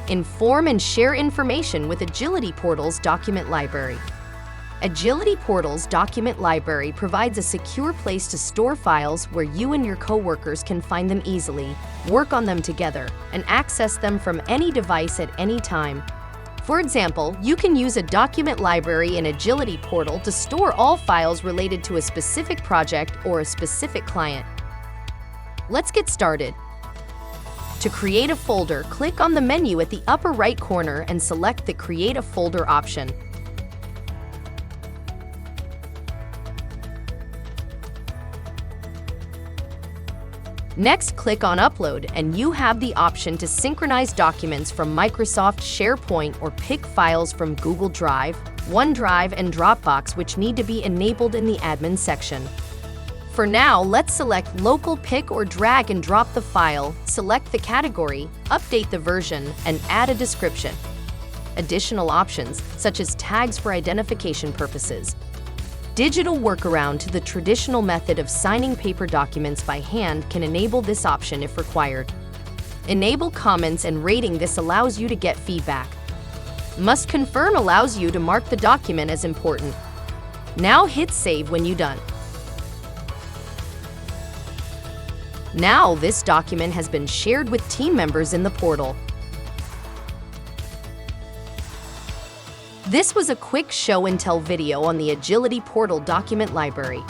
Inform and share information with AgilityPortal's document library. AgilityPortal's document library provides a secure place to store files where you and your coworkers can find them easily, work on them together, and access them from any device at any time. For example, you can use a document library in AgilityPortal to store all files related to a specific project or a specific client. Let's get started. To create a folder, click on the menu at the upper right corner and select the Create a Folder option. Next, click on Upload, and you have the option to synchronize documents from Microsoft SharePoint or pick files from Google Drive, OneDrive, and Dropbox, which need to be enabled in the admin section. For now, let's select Local Pick or drag and drop the file, select the category, update the version, and add a description. Additional options, such as tags for identification purposes. Digital workaround to the traditional method of signing paper documents by hand can enable this option if required. Enable comments and rating. This allows you to get feedback. Must confirm allows you to mark the document as important. Now hit Save when you're done. Now this document has been shared with team members in the portal. This was a quick show and tell video on the AgilityPortal document library.